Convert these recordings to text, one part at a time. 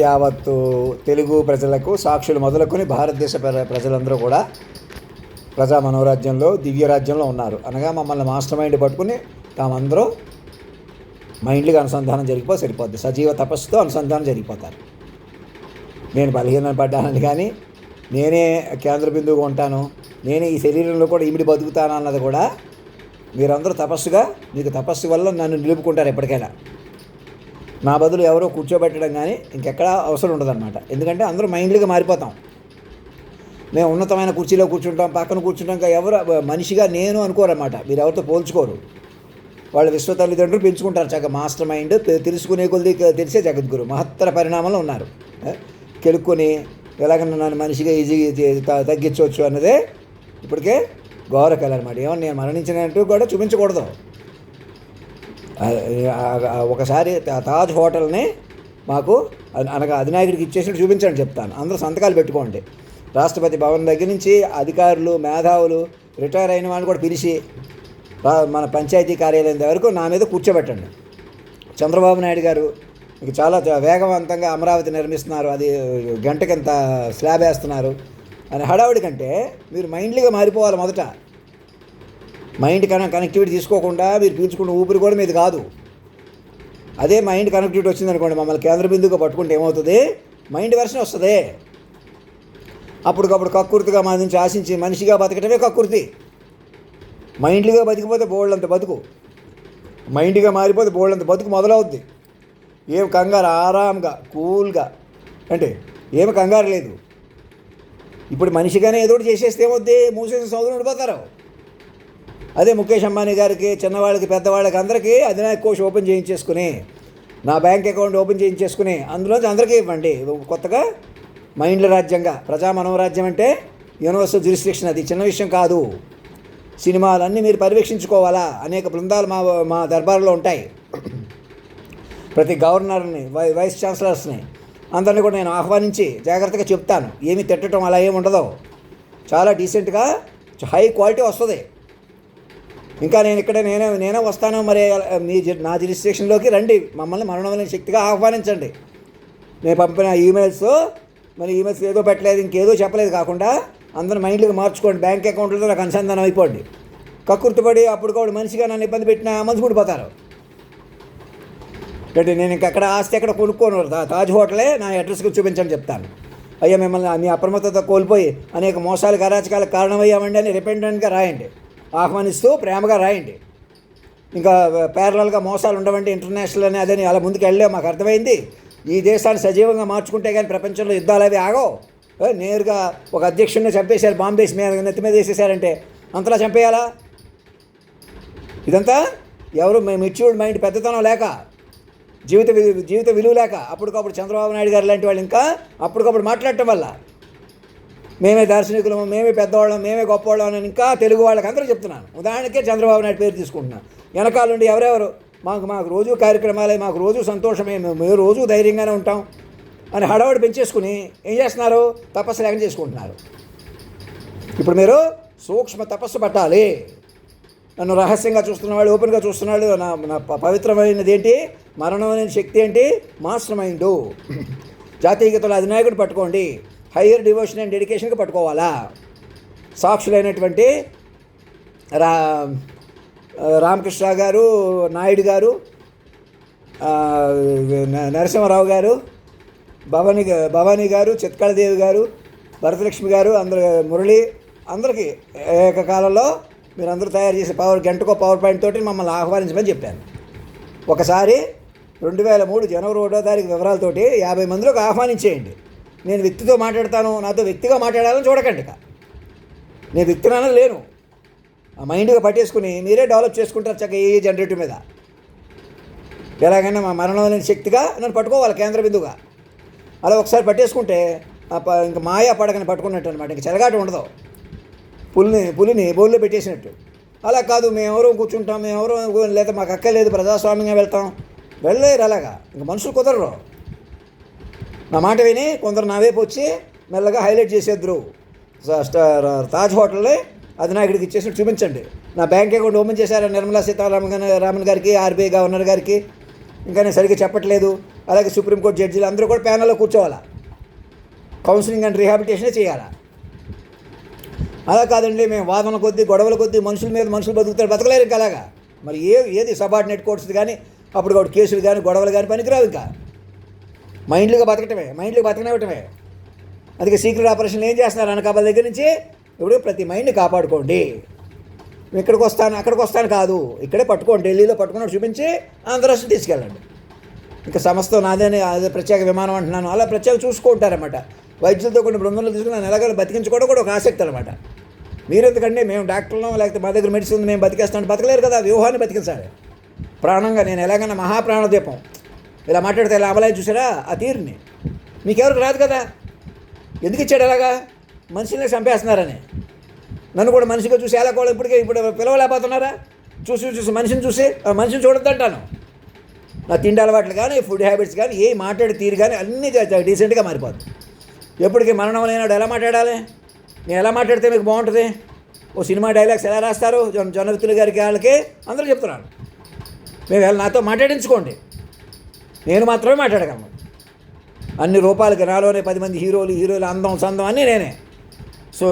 యావత్తు తెలుగు ప్రజలకు సాక్షులు మొదలుకొని భారతదేశ ప్రజలందరూ కూడా ప్రజా మనోరాజ్యంలో దివ్యరాజ్యంలో ఉన్నారు. అనగా మమ్మల్ని మాస్టర్ మైండ్ పట్టుకుని తామందరూ మైండ్గా అనుసంధానం జరిగిపో సరిపోద్ది. సజీవ తపస్సుతో అనుసంధానం జరిగిపోతారు. నేను బలహీన పడ్డానని కానీ, నేనే కేంద్ర బిందువుగా ఉంటాను, నేనే ఈ శరీరంలో కూడా ఇమిడి బతుకుతాను అన్నది కూడా మీరందరూ తపస్సుగా, మీకు తపస్సు వల్ల నన్ను నిలుపుకుంటారు. ఎప్పటికైనా నా బదులు ఎవరో కూర్చోబెట్టడం కానీ ఇంకెక్కడా అవసరం ఉండదన్నమాట. ఎందుకంటే అందరూ మైండ్గా మారిపోతాం. మేము ఉన్నతమైన కుర్చీలో కూర్చుంటాం, పక్కన కూర్చుంటాం. ఎవరు మనిషిగా నేను అనుకోరన్నమాట. మీరు ఎవరితో పోల్చుకోరు. వాళ్ళు విశ్వ తల్లిదండ్రులు పెంచుకుంటారు చక్కగా. మాస్టర్ మైండ్ తెలుసుకునే కొద్ది తెలిసే జగద్గురు మహత్తర పరిణామంలో ఉన్నారు. కెలుక్కొని ఎలాగన్నా నన్ను మనిషిగా ఈజీగా తగ్గించవచ్చు అన్నదే ఇప్పటికే గౌరవకల అనమాట. ఏమన్నా నేను మరణించినట్టు కూడా చూపించకూడదు. ఒకసారి తాజ్ హోటల్ని మాకు అనగా అధినాయకుడికి ఇచ్చేసి చూపించండి చెప్తాను. అందరూ సంతకాలు పెట్టుకోండి. రాష్ట్రపతి భవన్ దగ్గర నుంచి అధికారులు, మేధావులు, రిటైర్ అయిన వాళ్ళు కూడా పిలిచి మన పంచాయతీ కార్యాలయం వరకు నా మీద కూర్చోబెట్టండి. చంద్రబాబు నాయుడు గారు మీకు చాలా వేగవంతంగా అమరావతి నిర్మిస్తున్నారు, అది గంటకింత స్లాబ్ వేస్తున్నారు అని హడావుడి కంటే మీరు మైండ్లీగా మారిపోవాలి. మొదట మైండ్ కనెక్టివిటీ తీసుకోకుండా మీరు పీల్చుకున్న ఊపిరి కూడా మీది కాదు. అదే మైండ్ కనెక్టివిటీ వచ్చిందనుకోండి, మమ్మల్ని కేంద్ర బిందువుగా పట్టుకుంటే ఏమవుతుంది? మైండ్ వెర్షన్ వస్తుంది. అప్పటికప్పుడు కక్కుర్తిగా మా నుంచి ఆశించి మనిషిగా బతకటమే కక్కుర్తి. మైండ్లీగా బతికిపోతే బోళ్ళంత బతుకు, మైండ్గా మారిపోతే బోళ్ళంత బతుకు మొదలవుద్ది. ఏం కంగారు, ఆరాంగా కూల్గా, అంటే ఏమి కంగారు లేదు. ఇప్పుడు మనిషిగానే ఏదో ఒకటి చేసేస్తే ఏమవుద్ది? మూసేసిన సౌదరు ఉండిపోతారు. అదే ముఖేష్ అంబానీ గారికి, చిన్నవాళ్ళకి, పెద్దవాళ్ళకి అందరికీ అధినాయక కోష్ ఓపెన్ చేయించేసుకుని, నా బ్యాంక్ అకౌంట్ ఓపెన్ చేయించేసుకుని అందులోంచి అందరికీ ఇవ్వండి. కొత్తగా మైండ్ల రాజ్యంగా ప్రజా మనోరాజ్యం అంటే యూనివర్సల్ జ్యూరిస్డిక్షన్. అది చిన్న విషయం కాదు. సినిమాలన్నీ మీరు పర్యవేక్షించుకోవాలా. అనేక బృందాలు మా దర్బార్లో ఉంటాయి. ప్రతి గవర్నర్ని, వైస్ ఛాన్సలర్స్ని అందరినీ కూడా నేను ఆహ్వానించి జాగ్రత్తగా చెప్తాను. ఏమి తిట్టడం అలా ఏమి ఉండదు. చాలా డీసెంట్గా హై క్వాలిటీ వస్తుంది. ఇంకా నేను ఇక్కడ నేనే వస్తాను. మరి నా జ్యూరిస్డిక్షన్లోకి రండి, మమ్మల్ని మరణమైన శక్తిగా ఆహ్వానించండి. నేను పంపిన ఈమెయిల్స్ ఏదో పెట్టలేదు, ఇంకేదో చెప్పలేదు కాకుండా అందరూ మైండ్గా మార్చుకోండి. బ్యాంక్ అకౌంట్లతో నాకు అనుసంధానం అయిపోండి. కక్కుర్తిపడి అప్పుడు మనిషిగా నన్ను ఇబ్బంది పెట్టినా మనసు పడిపోతారు. అంటే నేను ఇంకెక్కడ ఆస్తి ఎక్కడ కొనుక్కోను. తాజ్ హోటలే నా అడ్రస్కి చూపించండి చెప్తాను. అయ్యా మిమ్మల్ని మీ అప్రమత్తత కోల్పోయి అనేక మోసాలకు, అరాచకాలకు కారణమయ్యామండి అని రిపెండెంట్గా రాయండి. ఆహ్వానిస్తూ ప్రేమగా రాయండి. ఇంకా ప్యారలల్గా మోసాలు ఉండవండి, ఇంటర్నేషనల్ అని అదని అలా ముందుకు వెళ్ళే మాకు అర్థమైంది. ఈ దేశాన్ని సజీవంగా మార్చుకుంటే కానీ ప్రపంచంలో యుద్ధాలు అవి ఆగవు. నేరుగా ఒక అధ్యక్షుడిని చంపేశారు, బాంబేసి మీద నెత్తి మీద వేసేసారంటే అంతలా చంపేయాలా? ఇదంతా ఎవరు మెచ్యూర్డ్ మైండ్, పెద్దతనం లేక, జీవిత విలువ లేక అప్పటికప్పుడు చంద్రబాబు నాయుడు గారు లాంటి వాళ్ళు ఇంకా అప్పటికప్పుడు మాట్లాడటం వల్ల మేమే దార్శనికులము, మేమే పెద్దవాళ్ళం, మేమే గొప్పవాళ్ళం అని ఇంకా తెలుగు వాళ్ళకి అందరూ చెప్తున్నాను. ఉదాహరణకే చంద్రబాబు నాయుడు పేరు తీసుకుంటున్నాను. వెనకాల నుండి ఎవరెవరు మాకు రోజు కార్యక్రమాలే, మాకు రోజు సంతోషమే, మేము రోజు ధైర్యంగానే ఉంటాం అని హడావుడి పెంచేసుకుని ఏం చేస్తున్నారు? తపస్సు లేక చేసుకుంటున్నారు. ఇప్పుడు మీరు సూక్ష్మ తపస్సు పట్టాలి. నన్ను రహస్యంగా చూస్తున్నవాళ్ళు, ఓపెన్గా చూస్తున్నాడు. నా పవిత్రమైనది ఏంటి? మరణమైన శక్తి ఏంటి? Master mind. జాతీయతలో అధినాయకుడు పట్టుకోండి. హయ్యర్ డివోషన్ అండ్ డెడికేషన్కి పట్టుకోవాలా. సాక్షులైనటువంటి రామకృష్ణ గారు, నాయుడు గారు, నరసింహారావు గారు, భవానీ గారు, చిత్కాళదేవి గారు, భరతలక్ష్మి గారు, అందరు మురళి, అందరికీ ఏకకాలంలో మీరందరూ తయారు చేసే గంటకో పవర్ పాయింట్ తోటి మమ్మల్ని ఆహ్వానించమని చెప్పాను. ఒకసారి 2003 జనవరి 1వ తారీఖు వివరాలతోటి 50 మందిలోకి ఆహ్వానించేయండి. నేను వ్యక్తితో మాట్లాడతాను, నాతో వ్యక్తిగా మాట్లాడాలని చూడకండి. నేను వ్యక్తినైనా లేను. ఆ మైండ్గా పట్టేసుకుని మీరే డెవలప్ చేసుకుంటారు చక్కగా ఏ జనరేటివ్ మీద. ఎలాగైనా మా మరణమైన శక్తిగా నన్ను పట్టుకోవాలి కేంద్ర బిందువుగా. అలా ఒకసారి పట్టేసుకుంటే ఇంకా మాయా పడకని పట్టుకున్నట్టు అనమాట. ఇంక చెలగాట ఉండదు. పులిని బోల్లో పెట్టేసినట్టు. అలా కాదు, మేమెవరో కూర్చుంటాం, మేమెవరో లేదా మాకు అక్కర్లేదు, ప్రజాస్వామ్యంగా వెళ్తాం. వెళ్ళలేరు అలాగా. ఇంక మనుషులు కుదరరు. నా మాట విని కొందరు నా వైపు వచ్చి మెల్లగా హైలైట్ చేసేద్దరు. తాజ్ హోటల్ని అధినాయకుడికి ఇచ్చేసి చూపించండి. నా బ్యాంక్ అకౌంట్ ఓపెన్ చేశారు నిర్మలా సీతారామన్ గారికి, ఆర్బీఐ గవర్నర్ గారికి. ఇంకా నేను సరిగ్గా చెప్పట్లేదు, అలాగే సుప్రీంకోర్టు జడ్జీలు అందరూ కూడా ప్యానల్లో కూర్చోవాలా, కౌన్సిలింగ్ అండ్ రీహాబిలిటేషనే చేయాలా. అలా కాదండి మేము వాదన కొద్దీ గొడవల కొద్దీ మనుషుల మీద మనుషులు బతకలేరు ఇంకా అలాగా. మరి ఏది సబార్డినేట్ కోర్ట్స్ కానీ అప్పుడు కేసులు కానీ గొడవలు కానీ పనికిరావు. ఇంకా మైండ్లుగా బతకనివ్వటమే. అందుకే సీక్రెట్ ఆపరేషన్లు ఏం చేస్తున్నారు అనకాపల్లి దగ్గర నుంచి ఇప్పుడు ప్రతి మైండ్ని కాపాడుకోండి. ఇక్కడికి వస్తాను అక్కడికి వస్తాను కాదు, ఇక్కడే పట్టుకోండి, ఢిల్లీలో పట్టుకున్నట్టు చూపించి ఆంధ్రరాష్ట్రం తీసుకెళ్ళండి. ఇంకా సంస్థ నాదేనే అదే ప్రత్యేక విమానం అంటున్నాను, అలా ప్రత్యేక చూసుకుంటారన్నమాట. వైద్యులతో కొన్ని బృందంలో తీసుకుని నన్ను ఎలాగో బతికించుకోవడం కూడా ఒక ఆసక్తి అనమాట. మీరెందుకంటే మేము డాక్టర్లో లేకపోతే మా దగ్గర మెడిసిన్ మేము బతికేస్తాం బతకలేరు కదా, వ్యూహాన్ని బతికించాలి ప్రాణంగా. నేను ఎలాగైనా మహాప్రాణదీపం ఇలా మాట్లాడితే ఇలా అమలాయి చూసారా ఆ తీరుని, మీకెవరికి రాదు కదా. ఎందుకు ఇచ్చాడు అలాగా? మనిషిని చంపేస్తున్నారని. నన్ను కూడా మనిషిగా చూసి ఎలా కూడా ఇప్పుడు పిలవలేకపోతున్నారా? చూసి మనిషిని చూడొద్దంటాను. నా తిండి అలవాట్లు కానీ ఫుడ్ హ్యాబిట్స్ కానీ ఏ మాట్లాడే తీరు కానీ అన్నీ డీసెంట్గా మారిపోతుంది. ఎప్పటికీ మరణం లేనాడు ఎలా మాట్లాడాలి, నేను ఎలా మాట్లాడితే మీకు బాగుంటుంది, ఓ సినిమా డైలాగ్స్ ఎలా రాస్తారు జొన్నవిత్తులు గారికి వాళ్ళకి అందరూ చెప్తున్నాను. మేము నాతో మాట్లాడించుకోండి, నేను మాత్రమే మాట్లాడగలను. అన్ని రూపాలకి నాలోనే 10 మంది హీరోలు అందం సందం అన్నీ నేనే.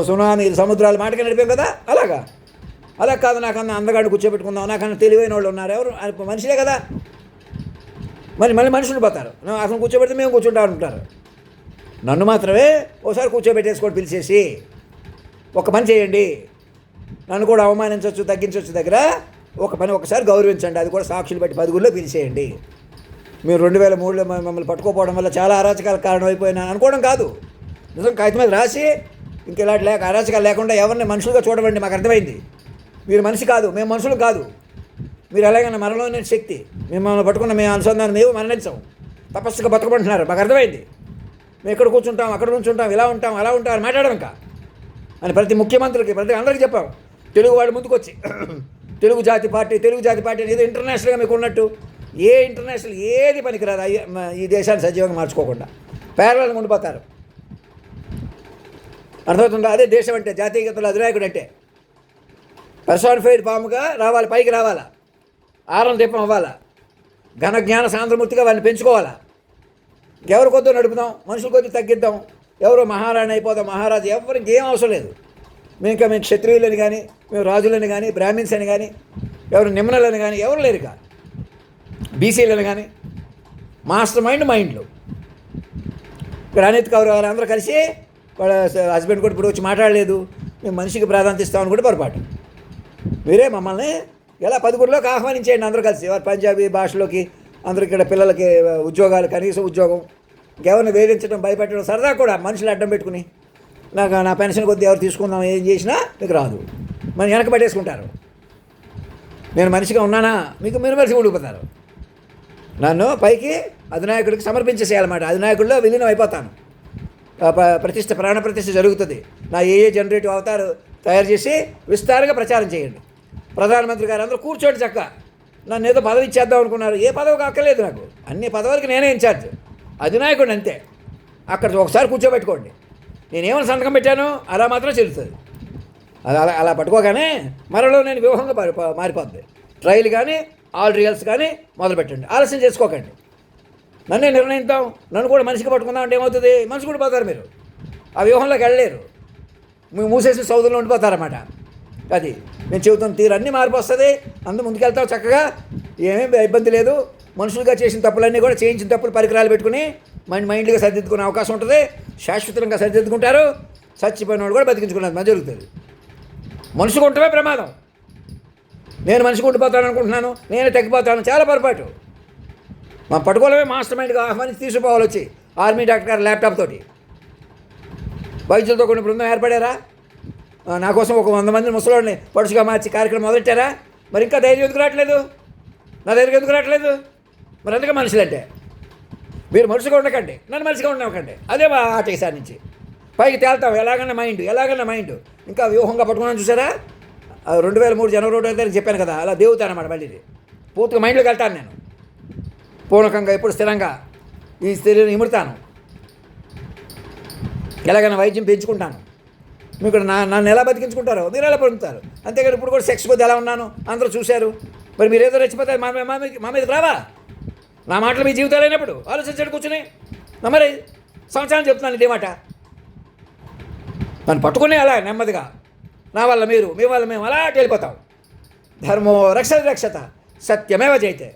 సునామీ సముద్రాలు మాటకి నడిపాం కదా, అలా కాదు. నాకన్నా అందగాడిని కూర్చోబెట్టుకుందాం, నాకన్నా తెలివైన వాళ్ళు ఉన్నారు, ఎవరు మనుషులే కదా. మళ్ళీ మనుషులు పోతారు, అసలు కూర్చోబెడితే మేము కూర్చుంటా ఉంటారు. నన్ను మాత్రమే ఒకసారి కూర్చోబెట్టేసుకోండి పిలిచేసి, ఒక పని చేయండి, నన్ను కూడా అవమానించవచ్చు తగ్గించవచ్చు దగ్గర ఒక పని ఒకసారి గౌరవించండి, అది కూడా సాక్షులు బట్టి 10 పిలిచేయండి. మీరు 2003లో మమ్మల్ని పట్టుకోపోవడం వల్ల చాలా అరాచకాలకు కారణమైపోయినా అనుకోవడం కాదు, నిజం కాగితం మీద రాసి ఇంక ఇలాంటి అరాచకాలు లేకుండా ఎవరిని మనుషులుగా చూడవండి. మాకు అర్థమైంది, మీరు మనిషి కాదు, మేము మనుషులు కాదు. మీరు ఎలాగైనా మనలోని శక్తి, మిమ్మల్ని పట్టుకున్న మేము అనుసంధానం మేము మరణించాం, తపస్సుగా బతకమంటున్నారు, మాకు అర్థమైంది. మేము ఇక్కడ కూర్చుంటాం అక్కడ కూర్చుంటాం ఇలా ఉంటాం అలా ఉంటాం అని మాట్లాడడం ఇంకా అని ప్రతి ముఖ్యమంత్రికి అందరికీ చెప్పాం. తెలుగు వాళ్ళు ముందుకు వచ్చి తెలుగు జాతి పార్టీ అని ఏదో ఇంటర్నేషనల్గా మీకు ఉన్నట్టు ఏ ఇంటర్నేషనల్ ఏది పనికిరాదు ఈ దేశాన్ని సజీవంగా మార్చుకోకుండా పేర్లను ఉండిపోతారు. అర్థమవుతుందా? అదే దేశం అంటే, జాతీయతల అధినాయకుడు అంటే పర్సానిఫైడ్ ఫామ్గా రావాలి, పైకి రావాలా, ఆరం దీపం అవ్వాలా, ఘన జ్ఞాన సాంద్రమూర్తిగా వాళ్ళని పెంచుకోవాలా. ఎవరి కొద్దో నడుపుదాం, మనుషుల కొద్ది తగ్గిద్దాం, ఎవరో మహారాణి అయిపోదాం, మహారాజు, ఎవరికి ఏం అవసరం లేదు. మేము క్షత్రియులని కానీ మేము రాజులని కానీ బ్రాహ్మిన్స్ అని కానీ ఎవరు నిమ్మనలని కానీ ఎవరు లేరు. ఇక బీసీలని కానీ మాస్టర్ మైండ్లు ఇక్కడ అనిత్ కౌర్ గారు అందరూ కలిసి వాళ్ళ హస్బెండ్ కూడా ఇప్పుడు వచ్చి మాట్లాడలేదు, మేము మనిషికి ప్రాధాన్యత ఇస్తామని కూడా పొరపాటు. మీరే మమ్మల్ని ఎలా 10 ఆహ్వానించేయండి అందరూ కలిసి, వారు పంజాబీ భాషలోకి అందరూ ఇక్కడ పిల్లలకి ఉద్యోగాలు, కనీసం ఉద్యోగం, ఎవరిని వేధించడం భయపెట్టడం సరదా కూడా మనుషులు అడ్డం పెట్టుకుని నా పెన్షన్ కొద్ది ఎవరు తీసుకుందాం ఏం చేసినా మీకు రాదు, మనం వెనక పట్టేసుకుంటారు. నేను మనిషిగా ఉన్నానా మీరు మనిషి ఉండిపోతారు. నన్ను పైకి అధినాయకుడికి సమర్పించేసేయాలన్నమాట, అధినాయకుడిలో విలీనం అయిపోతాను. ప్రాణప్రతిష్ఠ జరుగుతుంది. నా ఏ జనరేటివ్ అవతారు తయారు చేసి విస్తారంగా ప్రచారం చేయండి. ప్రధానమంత్రి గారు అందరూ కూర్చోండి చక్క, నన్ను ఏదో పదవి ఇచ్చేద్దాం అనుకున్నారు, ఏ పదవికి అక్కర్లేదు నాకు, అన్ని పదవులకి నేనే ఇన్ఛార్జ్, అధినాయకుడు అంతే. అక్కడ ఒకసారి కూర్చోబెట్టుకోండి, నేనేమైనా సంతకం పెట్టాను అలా మాత్రం చెల్లుతుంది. అలా పట్టుకోగానే మరలో నేను వ్యూహంగా మారిపోద్ది. ట్రయల్ కానీ ఆల్ రియల్స్ కానీ మొదలుపెట్టండి, ఆలస్యం చేసుకోకండి. నన్నే నిర్ణయిద్దాం, నన్ను కూడా మనిషికి పట్టుకుందాం అంటే ఏమవుతుంది, మనిషి కూడా పోతారు, మీరు ఆ వ్యూహంలోకి వెళ్ళలేరు, మీరు మూసేసి సౌదుల్లో ఉండిపోతారన్నమాట. అది నేను చెబుతున్న తీరు అన్నీ మారిపోస్తుంది. అందరూ ముందుకెళ్తాం చక్కగా, ఏమేమి ఇబ్బంది లేదు. మనుషులుగా చేసిన తప్పులన్నీ కూడా చేయించిన తప్పులు పరికరాలు పెట్టుకుని మైండ్గా సరిదిద్దుకునే అవకాశం ఉంటుంది. శాశ్వతంగా సరిదిద్దుకుంటారు. చచ్చిపోయిన వాడు కూడా బతికించుకున్నది మంచి జరుగుతుంది. మనిషికి ఉండటమే ప్రమాదం. నేను మనిషికి ఉండిపోతాను అనుకుంటున్నాను, నేనే తగ్గిపోతాను, చాలా పొరపాటు. మా పట్టుకోవడమే మాస్టర్ మైండ్గా ఆహ్వానించి తీసుకుపోవాలి వచ్చి ఆర్మీ డాక్టర్ గారు ల్యాప్టాప్ తోటి. వైద్యులతో కొన్ని బృందం ఏర్పడారా, నా కోసం ఒక 100 మంది ముసలోడిని పడుచుగా మార్చి కార్యక్రమం మొదలెట్టారా. మరి ఇంకా ధైర్యం ఎందుకు రావట్లేదు, నా దగ్గరికి ఎందుకు రావట్లేదు? మరి అందుకే మనుషులు అంటే మీరు మనిషిగా ఉండకండి, నన్ను మనిషిగా ఉండకండి. అదే ఆట ఈసారి నుంచి పైకి తేల్తాం. ఎలాగన్నా మైండ్ ఇంకా వ్యూహంగా పట్టుకున్నాను చూసారా. 2003 జనవరి 1వ తారీఖు చెప్పాను కదా, అలా దేవుతాను అన్నమాట. మళ్ళీ పూర్తిగా మైండ్లోకి వెళ్తాను నేను, పూర్ణకంగా ఎప్పుడు స్థిరంగా ఈ స్థితిని ఇముడతాను. ఎలాగైనా వైద్యం పెంచుకుంటాను. మీకు నన్ను ఎలా బతికించుకుంటారో మీరు ఎలా పొందుతారు. అంతేగాని ఇప్పుడు కూడా సెక్స్ కొద్ది ఎలా ఉన్నాను అందరూ చూశారు. మరి మీరు ఏదో రెచ్చిపోతే మా మీదకి రావా? నా మాటలు మీ జీవితాలు అయినప్పుడు ఆలోచించండి కూర్చుని. మరి సంవత్సరాలు చెప్తున్నాను ఇదే మాట. నన్ను పట్టుకుని అలా నెమ్మదిగా నా వల్ల మీరు, మీ వల్ల మేము అలా వెళ్ళిపోతాం. ధర్మో రక్షత రక్షత సత్యమేవ జయతే.